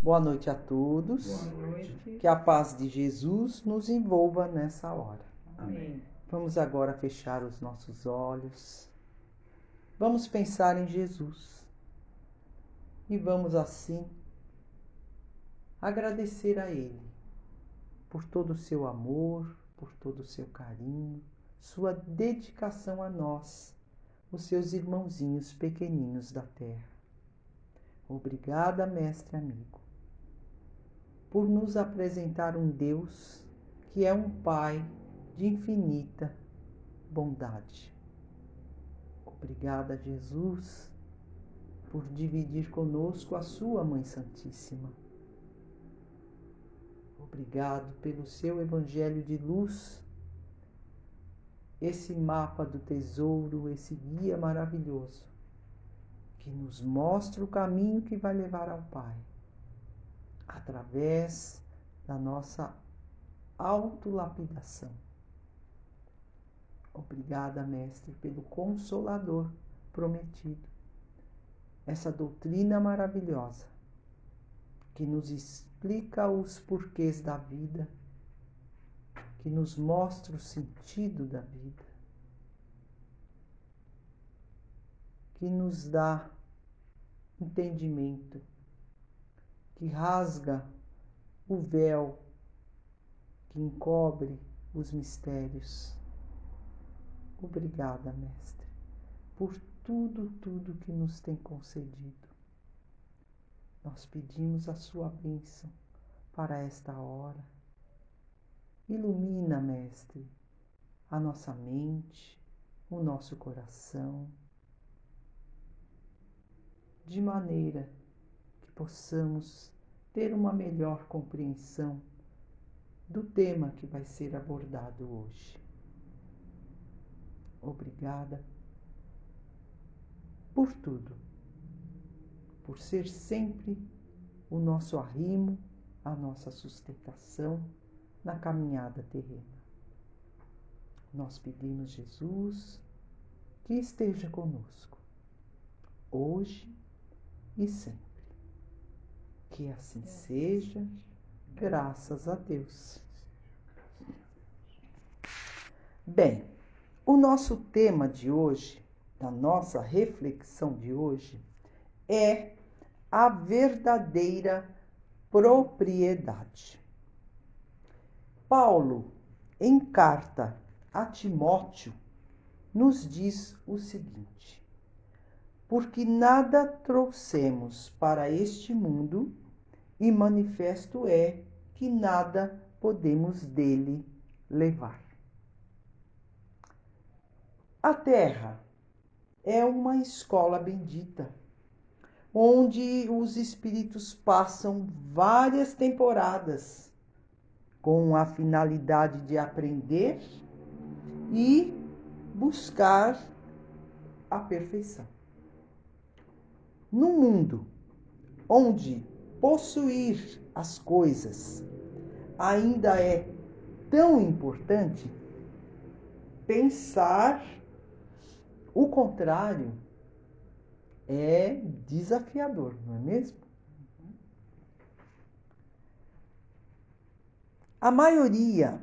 Boa noite a todos. Boa noite. Que a paz de Jesus nos envolva nessa hora. Amém. Vamos agora fechar os nossos olhos. Vamos pensar em Jesus. E vamos assim agradecer a Ele por todo o seu amor, por todo o seu carinho, sua dedicação a nós, os seus irmãozinhos pequeninos da terra. Obrigada, mestre amigo, por nos apresentar um Deus que é um Pai de infinita bondade. Obrigada, Jesus, por dividir conosco a sua Mãe Santíssima. Obrigado pelo seu Evangelho de luz, esse mapa do tesouro, esse guia maravilhoso, que nos mostra o caminho que vai levar ao Pai, através da nossa autolapidação. Obrigada, Mestre, pelo Consolador prometido, essa doutrina maravilhosa que nos explica os porquês da vida, que nos mostra o sentido da vida, que nos dá entendimento, que rasga o véu que encobre os mistérios. Obrigada, Mestre, por tudo que nos tem concedido. Nós pedimos a sua bênção para esta hora. Ilumina, Mestre, a nossa mente, o nosso coração, de maneira que possamos ter uma melhor compreensão do tema que vai ser abordado hoje. Obrigada por tudo, por ser sempre o nosso arrimo, a nossa sustentação na caminhada terrena. Nós pedimos, Jesus, que esteja conosco, hoje e sempre. Que assim seja, graças a Deus. Bem, o nosso tema de hoje, da nossa reflexão de hoje, é a verdadeira propriedade. Paulo, em carta a Timóteo, nos diz o seguinte: porque nada trouxemos para este mundo, e manifesto é que nada podemos dele levar. A terra é uma escola bendita, onde os espíritos passam várias temporadas com a finalidade de aprender e buscar a perfeição. No mundo onde possuir as coisas ainda é tão importante, pensar o contrário é desafiador, não é mesmo? A maioria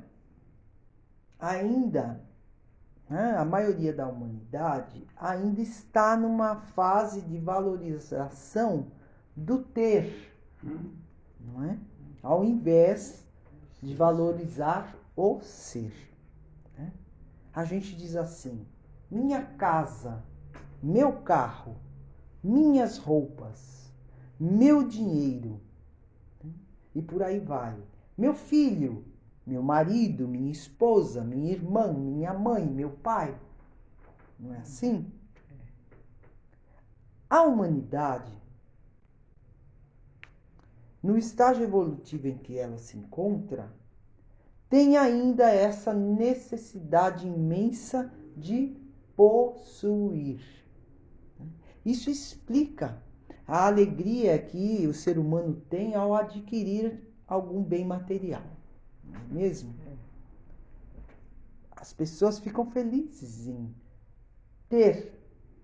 da humanidade ainda está numa fase de valorização do ter, não é? Ao invés de valorizar o ser. Né? A gente diz assim: minha casa, meu carro, minhas roupas, meu dinheiro, né? E por aí vai. Meu filho, meu marido, minha esposa, minha irmã, minha mãe, meu pai. Não é assim? A humanidade, no estágio evolutivo em que ela se encontra, tem ainda essa necessidade imensa de possuir. Isso explica a alegria que o ser humano tem ao adquirir algum bem material, não é mesmo? As pessoas ficam felizes em ter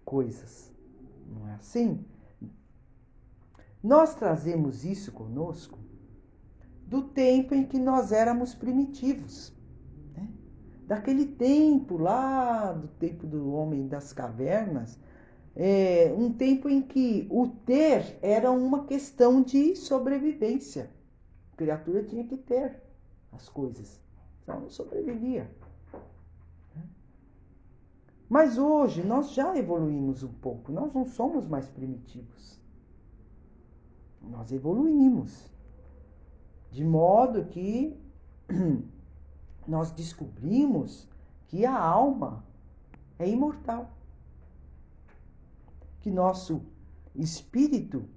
coisas, não é assim? Nós trazemos isso conosco do tempo em que nós éramos primitivos, né? Daquele tempo lá, do tempo do homem das cavernas, um tempo em que o ter era uma questão de sobrevivência. A criatura tinha que ter as coisas, senão não sobrevivia. Mas hoje nós já evoluímos um pouco, nós não somos mais primitivos. Nós evoluímos. De modo que nós descobrimos que a alma é imortal. Que nosso espírito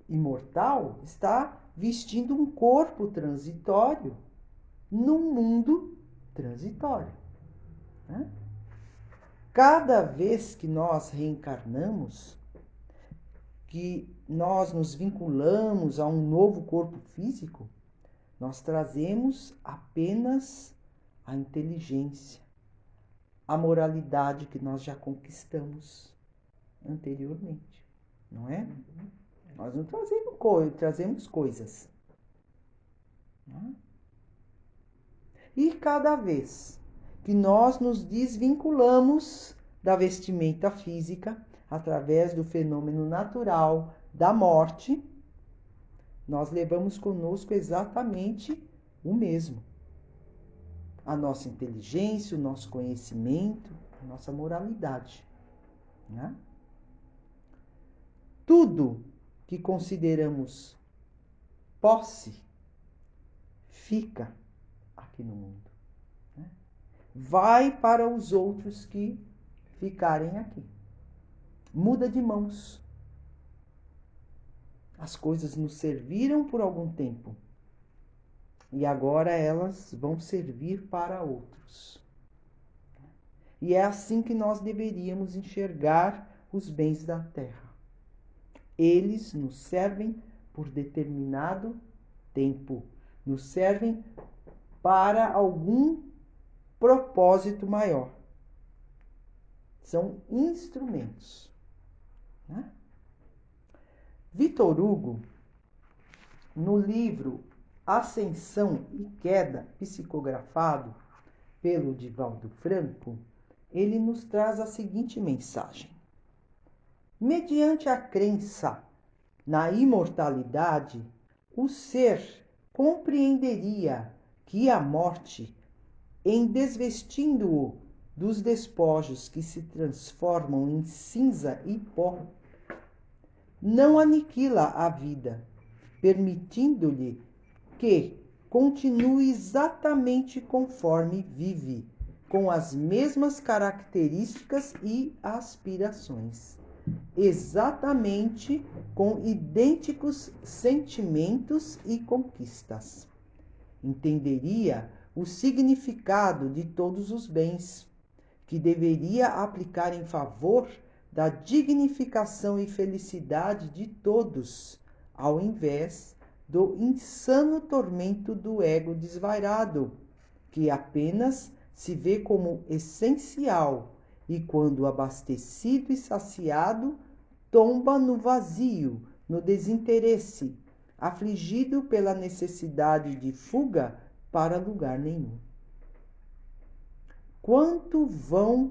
imortal está vestindo um corpo transitório num mundo transitório, né? Cada vez que nós reencarnamos, que nós nos vinculamos a um novo corpo físico, nós trazemos apenas a inteligência, a moralidade que nós já conquistamos anteriormente, não é? Nós não trazemos coisas. Não é? E cada vez que nós nos desvinculamos da vestimenta física, através do fenômeno natural da morte, nós levamos conosco exatamente o mesmo. A nossa inteligência, o nosso conhecimento, a nossa moralidade, né? Tudo que consideramos posse fica aqui no mundo, né? Vai para os outros que ficarem aqui. Muda de mãos. As coisas nos serviram por algum tempo e agora elas vão servir para outros. E é assim que nós deveríamos enxergar os bens da terra. Eles nos servem por determinado tempo, nos servem para algum propósito maior. São instrumentos, né? Vitor Hugo, no livro Ascensão e Queda, psicografado pelo Divaldo Franco, ele nos traz a seguinte mensagem: mediante a crença na imortalidade, o ser compreenderia que a morte, em desvestindo-o dos despojos que se transformam em cinza e pó, não aniquila a vida, permitindo-lhe que continue exatamente conforme vive, com as mesmas características e aspirações, exatamente com idênticos sentimentos e conquistas. Entenderia o significado de todos os bens, que deveria aplicar em favor da dignificação e felicidade de todos, ao invés do insano tormento do ego desvairado, que apenas se vê como essencial e, quando abastecido e saciado, tomba no vazio, no desinteresse, afligido pela necessidade de fuga para lugar nenhum. Quanto vã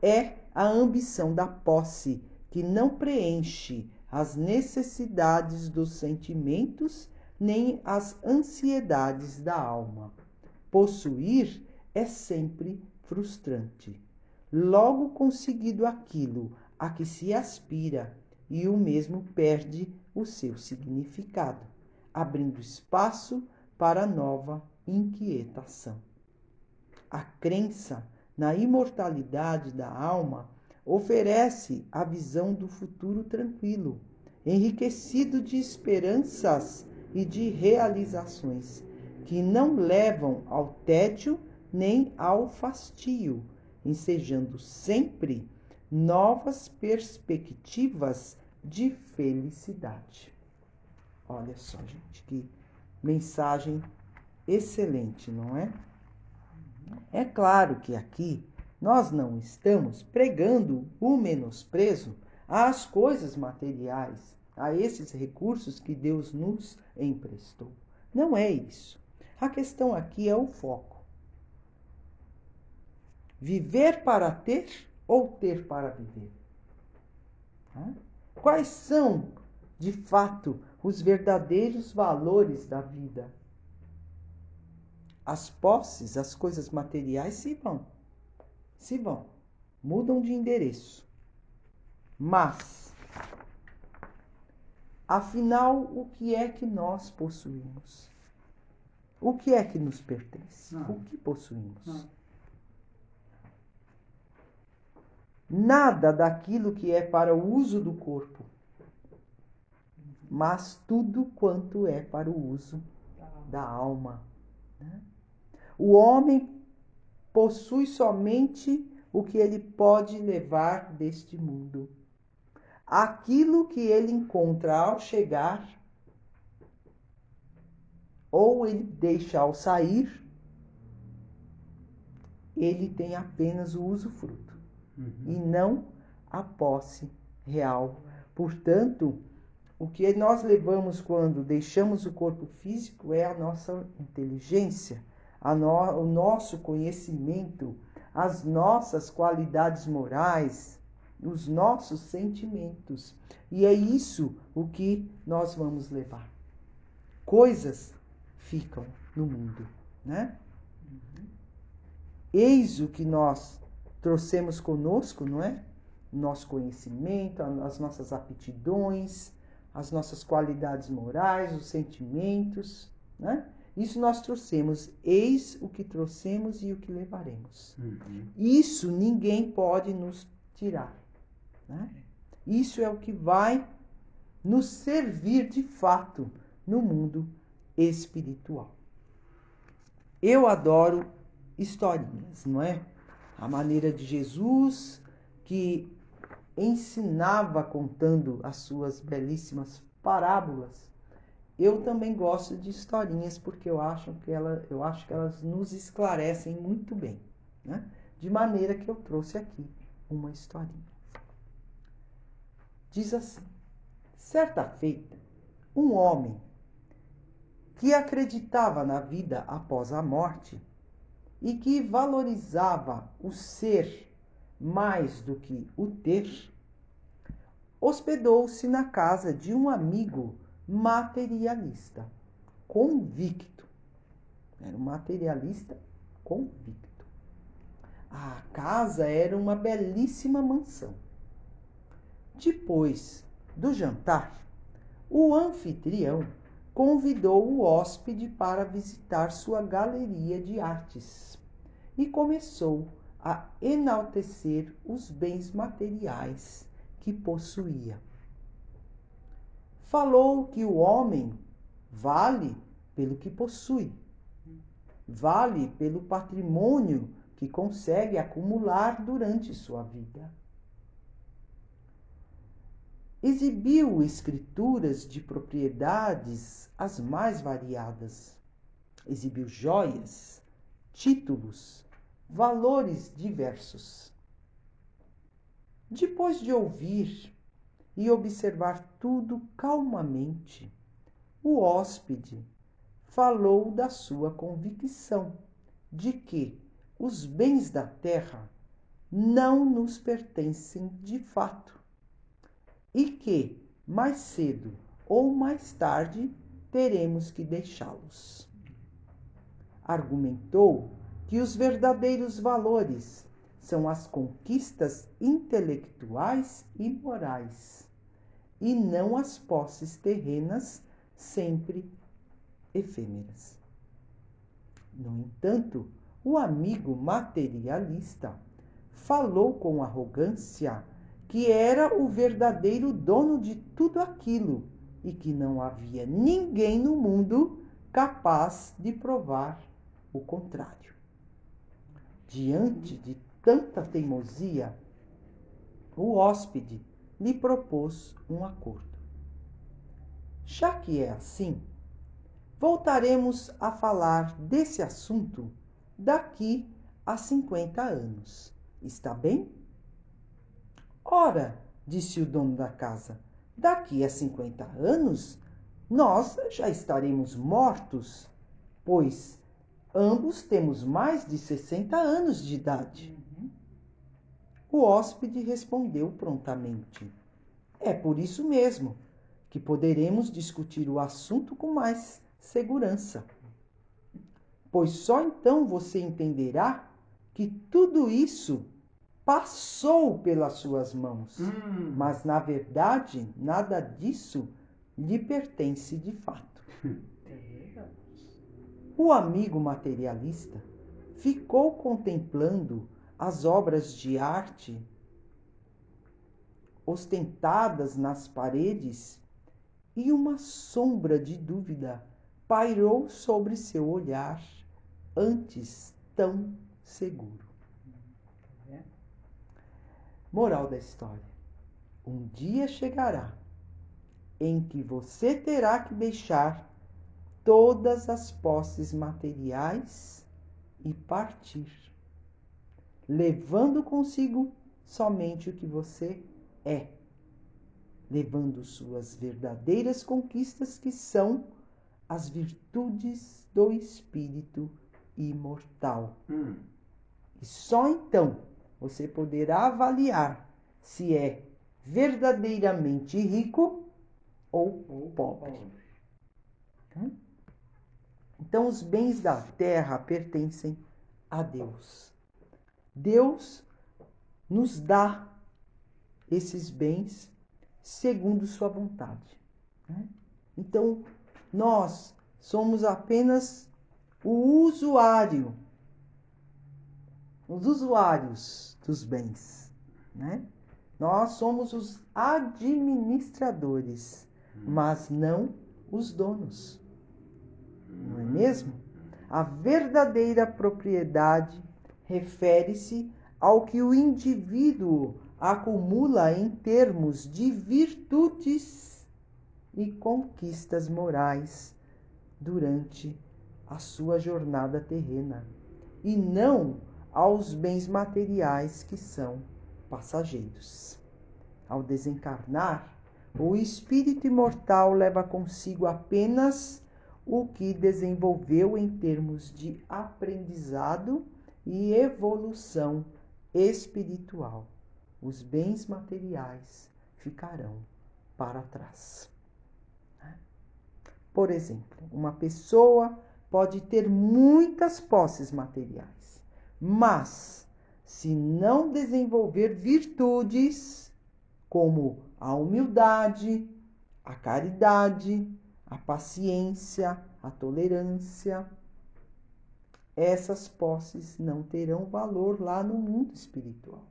é a ambição da posse, que não preenche as necessidades dos sentimentos nem as ansiedades da alma. Possuir é sempre frustrante. Logo conseguido aquilo a que se aspira, e o mesmo perde o seu significado, abrindo espaço para nova inquietação. A crença na imortalidade da alma oferece a visão do futuro tranquilo, enriquecido de esperanças e de realizações, que não levam ao tédio nem ao fastio, ensejando sempre novas perspectivas de felicidade. Olha só, gente, que mensagem excelente, não é? É claro que aqui nós não estamos pregando o menosprezo às coisas materiais, a esses recursos que Deus nos emprestou. Não é isso. A questão aqui é o foco. Viver para ter ou ter para viver? Quais são, de fato, os verdadeiros valores da vida? As posses, as coisas materiais se vão, mudam de endereço. Mas, afinal, o que é que nós possuímos? O que é que nos pertence? O que possuímos? Nada daquilo que é para o uso do corpo, mas tudo quanto é para o uso da alma. O homem possui somente o que ele pode levar deste mundo. Aquilo que ele encontra ao chegar, ou ele deixa ao sair, ele tem apenas o usufruto e não a posse real. Portanto, o que nós levamos quando deixamos o corpo físico é a nossa inteligência, o nosso conhecimento, as nossas qualidades morais, os nossos sentimentos. E é isso o que nós vamos levar. Coisas ficam no mundo, né? Eis o que nós trouxemos conosco, não é? Nosso conhecimento, as nossas aptidões, as nossas qualidades morais, os sentimentos, né? Isso nós trouxemos. Eis o que trouxemos e o que levaremos. Isso ninguém pode nos tirar, né? Isso é o que vai nos servir de fato no mundo espiritual. Eu adoro historinhas, não é? A maneira de Jesus, que ensinava contando as suas belíssimas parábolas. Eu também gosto de historinhas porque eu acho que elas nos esclarecem muito bem, né? De maneira que eu trouxe aqui uma historinha. Diz assim: certa feita, um homem que acreditava na vida após a morte e que valorizava o ser mais do que o ter, hospedou-se na casa de um amigo materialista, convicto. Era um materialista convicto. A casa era uma belíssima mansão. Depois do jantar, o anfitrião convidou o hóspede para visitar sua galeria de artes e começou a enaltecer os bens materiais que possuía. Falou que o homem vale pelo que possui, vale pelo patrimônio que consegue acumular durante sua vida. Exibiu escrituras de propriedades as mais variadas. Exibiu joias, títulos, valores diversos. Depois de ouvir e observar tudo calmamente, o hóspede falou da sua convicção de que os bens da terra não nos pertencem de fato e que, mais cedo ou mais tarde, teremos que deixá-los. Argumentou que os verdadeiros valores são as conquistas intelectuais e morais, e não as posses terrenas sempre efêmeras. No entanto, o amigo materialista falou com arrogância que era o verdadeiro dono de tudo aquilo e que não havia ninguém no mundo capaz de provar o contrário. Diante de tanta teimosia, o hóspede lhe propôs um acordo. Já que é assim, voltaremos a falar desse assunto daqui a 50 anos. Está bem? Ora, disse o dono da casa. Daqui a 50 anos, nós já estaremos mortos, pois ambos temos mais de 60 anos de idade. O hóspede respondeu prontamente. É por isso mesmo que poderemos discutir o assunto com mais segurança, pois só então você entenderá que tudo isso passou pelas suas mãos, mas na verdade nada disso lhe pertence de fato. O amigo materialista ficou contemplando as obras de arte ostentadas nas paredes e uma sombra de dúvida pairou sobre seu olhar, antes tão seguro. Moral da história: um dia chegará em que você terá que deixar todas as posses materiais e partir, levando consigo somente o que você é, levando suas verdadeiras conquistas, que são as virtudes do espírito imortal. E só então você poderá avaliar se é verdadeiramente rico ou pobre. Então, os bens da terra pertencem a Deus. Deus nos dá esses bens segundo sua vontade. Então, nós somos apenas os usuários dos bens, Nós somos os administradores, mas não os donos. Não é mesmo? A verdadeira propriedade refere-se ao que o indivíduo acumula em termos de virtudes e conquistas morais durante a sua jornada terrena, e não aos bens materiais que são passageiros. Ao desencarnar, o espírito imortal leva consigo apenas o que desenvolveu em termos de aprendizado e evolução espiritual. Os bens materiais ficarão para trás. Por exemplo, uma pessoa pode ter muitas posses materiais, mas se não desenvolver virtudes como a humildade, a caridade, a paciência, a tolerância, essas posses não terão valor lá no mundo espiritual.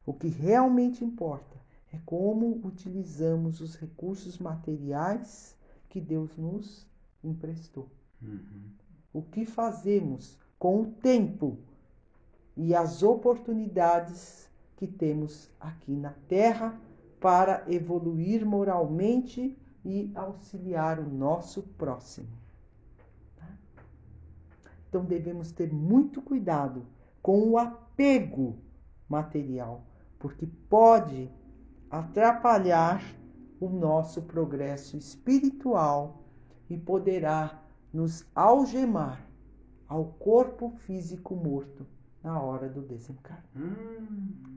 O que realmente importa é como utilizamos os recursos materiais que Deus nos emprestou. O que fazemos com o tempo e as oportunidades que temos aqui na Terra para evoluir moralmente e auxiliar o nosso próximo. Então devemos ter muito cuidado com o apego material, porque pode atrapalhar o nosso progresso espiritual e poderá nos algemar ao corpo físico morto na hora do desencarne.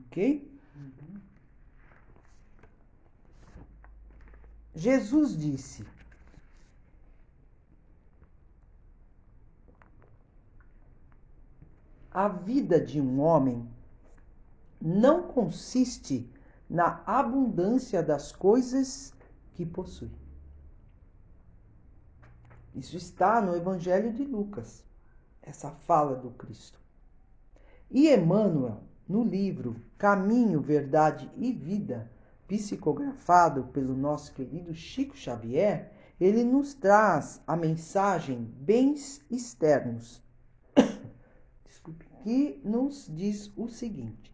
Ok? Jesus disse: a vida de um homem não consiste na abundância das coisas que possui. Isso está no Evangelho de Lucas, essa fala do Cristo. E Emmanuel, no livro Caminho, Verdade e Vida, psicografado pelo nosso querido Chico Xavier, ele nos traz a mensagem Bens Externos, que nos diz o seguinte: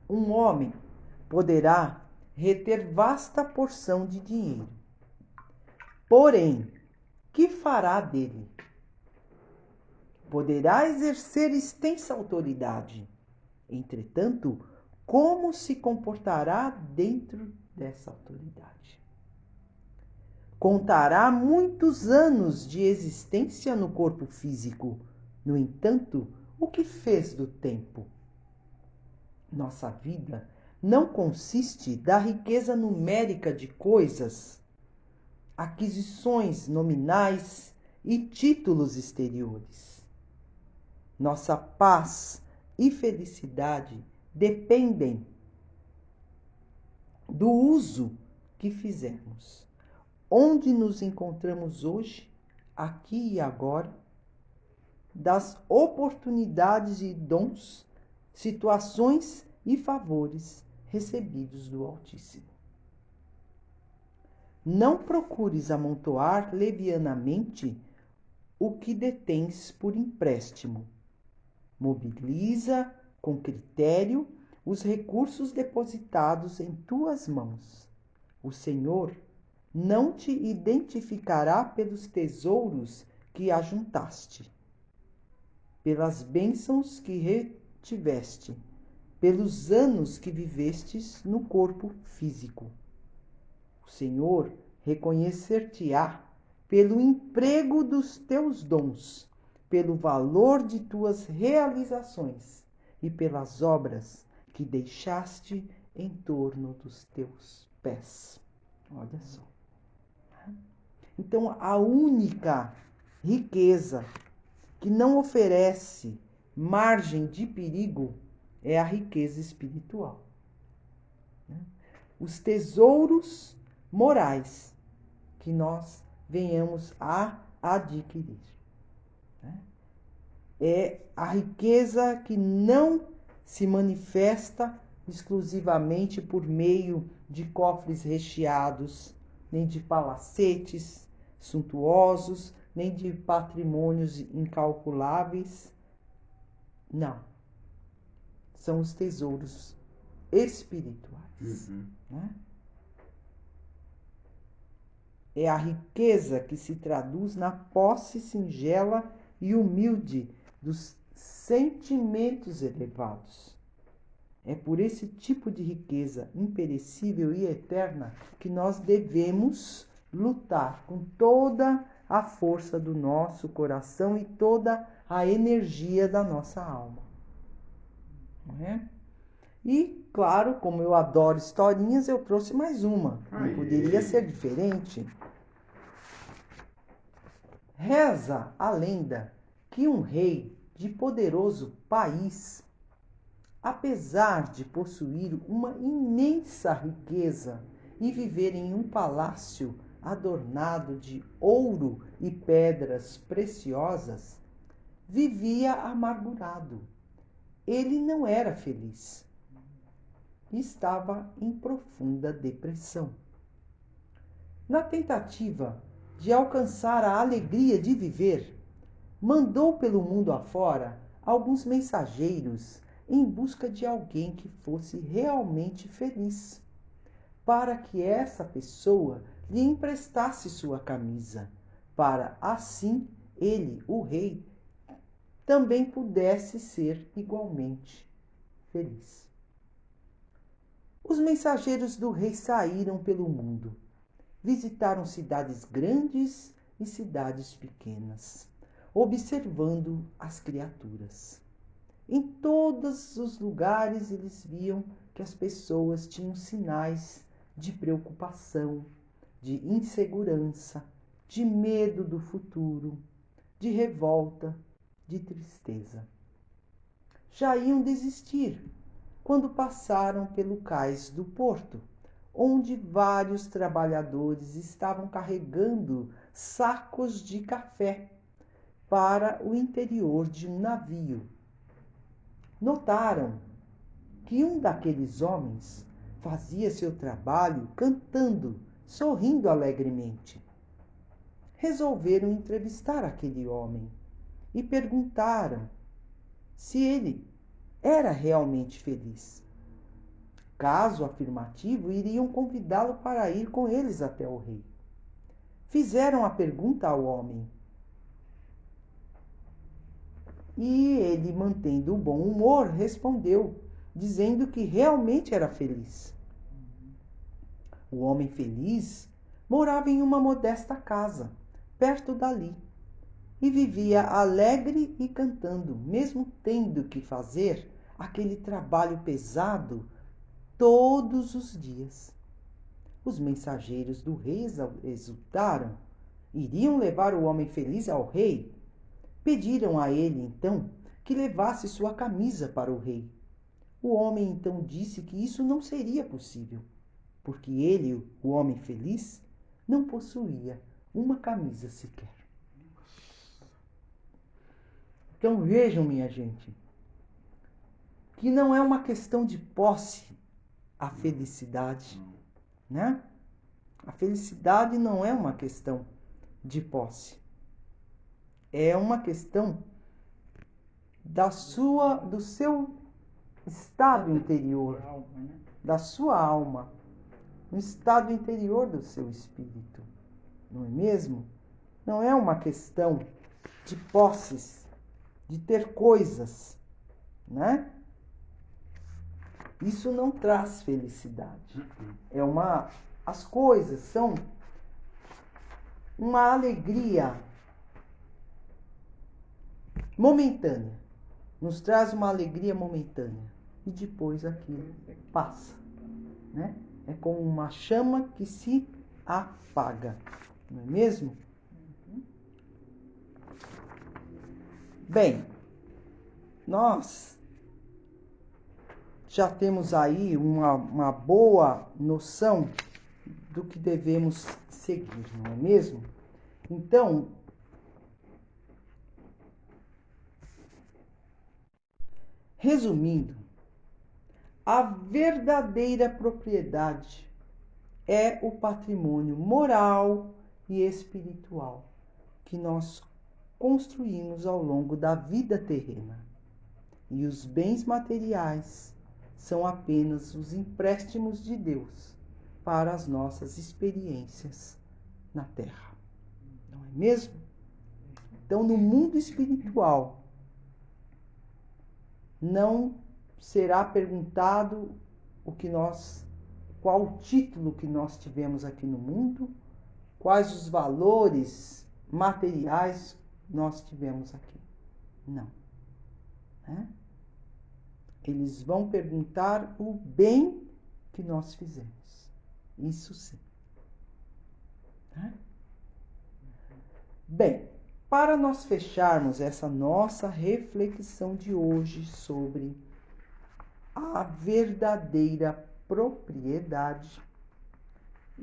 um homem poderá reter vasta porção de dinheiro, porém, que fará dele? poderá exercer extensa autoridade. Entretanto, como se comportará dentro dessa autoridade? Contará muitos anos de existência no corpo físico. No entanto, o que fez do tempo? Nossa vida não consiste da riqueza numérica de coisas, aquisições nominais e títulos exteriores. Nossa paz e felicidade dependem do uso que fizermos. Onde nos encontramos hoje, aqui e agora, das oportunidades e dons, situações e favores recebidos do Altíssimo. Não procures amontoar levianamente o que detens por empréstimo. Mobiliza com critério os recursos depositados em tuas mãos. O Senhor não te identificará pelos tesouros que ajuntaste, pelas bênçãos que retiveste, pelos anos que vivestes no corpo físico. O Senhor reconhecer-te-á pelo emprego dos teus dons, pelo valor de tuas realizações e pelas obras que deixaste em torno dos teus pés. Olha só. Então, a única riqueza que não oferece margem de perigo é a riqueza espiritual. Os tesouros morais que nós venhamos a adquirir. É a riqueza que não se manifesta exclusivamente por meio de cofres recheados, nem de palacetes suntuosos, nem de patrimônios incalculáveis. Não. São os tesouros espirituais. Né? É a riqueza que se traduz na posse singela e humilde dos sentimentos elevados. É por esse tipo de riqueza imperecível e eterna que nós devemos lutar com toda a força do nosso coração e toda a energia da nossa alma. Não é? E, claro, como eu adoro historinhas, eu trouxe mais uma. Não poderia ser diferente. Reza a lenda que um rei de poderoso país, apesar de possuir uma imensa riqueza e viver em um palácio adornado de ouro e pedras preciosas, vivia amargurado. Ele não era feliz. Estava em profunda depressão. Na tentativa de alcançar a alegria de viver, mandou pelo mundo afora alguns mensageiros em busca de alguém que fosse realmente feliz, para que essa pessoa lhe emprestasse sua camisa, para assim ele, o rei, também pudesse ser igualmente feliz. Os mensageiros do rei saíram pelo mundo, visitaram cidades grandes e cidades pequenas, observando as criaturas. Em todos os lugares eles viam que as pessoas tinham sinais de preocupação, de insegurança, de medo do futuro, de revolta, de tristeza. Já iam desistir quando passaram pelo cais do porto, onde vários trabalhadores estavam carregando sacos de café para o interior de um navio. Notaram que um daqueles homens fazia seu trabalho cantando, sorrindo alegremente. Resolveram entrevistar aquele homem e perguntaram se ele era realmente feliz. Caso afirmativo, iriam convidá-lo para ir com eles até o rei. Fizeram a pergunta ao homem: E ele, mantendo o bom humor, respondeu, dizendo que realmente era feliz. O homem feliz morava em uma modesta casa, perto dali, e vivia alegre e cantando, mesmo tendo que fazer aquele trabalho pesado todos os dias. Os mensageiros do rei exultaram. Iriam levar o homem feliz ao rei. Pediram a ele, então, que levasse sua camisa para o rei. O homem então disse que isso não seria possível, porque ele, o homem feliz, não possuía uma camisa sequer. Então vejam, minha gente, que não é uma questão de posse a felicidade, né? A felicidade não é uma questão de posse. É uma questão do seu estado interior, da sua alma, no estado interior do seu espírito, não é mesmo? Não é uma questão de posses, de ter coisas, né? Isso não traz felicidade. As coisas são uma alegria momentânea. Nos traz uma alegria momentânea. E depois aquilo passa, né? É como uma chama que se apaga, não é mesmo? Bem, nós já temos aí uma boa noção do que devemos seguir, não é mesmo? Então, resumindo, a verdadeira propriedade é o patrimônio moral e espiritual que nós construímos ao longo da vida terrena. E os bens materiais são apenas os empréstimos de Deus para as nossas experiências na Terra. Não é mesmo? Então, no mundo espiritual, não será perguntado qual o título que nós tivemos aqui no mundo, quais os valores materiais nós tivemos aqui. Não. Né? Eles vão perguntar o bem que nós fizemos. Isso sim. Né? Bem, para nós fecharmos essa nossa reflexão de hoje sobre a verdadeira propriedade,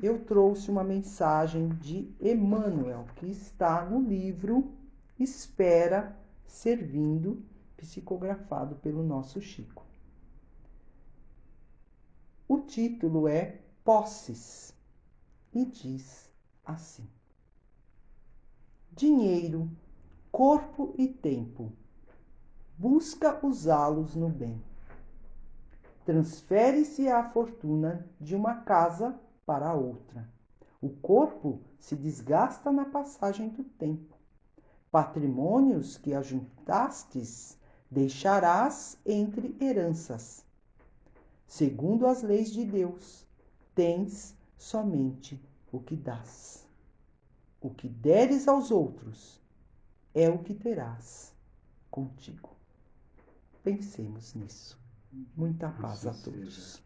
eu trouxe uma mensagem de Emmanuel, que está no livro Espera Servindo, psicografado pelo nosso Chico. O título é Posses e diz assim: dinheiro, corpo e tempo, busca usá-los no bem. Transfere-se a fortuna de uma casa para outra. O corpo se desgasta na passagem do tempo. Patrimônios que ajuntastes deixarás entre heranças. Segundo as leis de Deus, tens somente o que dás. O que deres aos outros é o que terás contigo. Pensemos nisso. Muita paz a todos.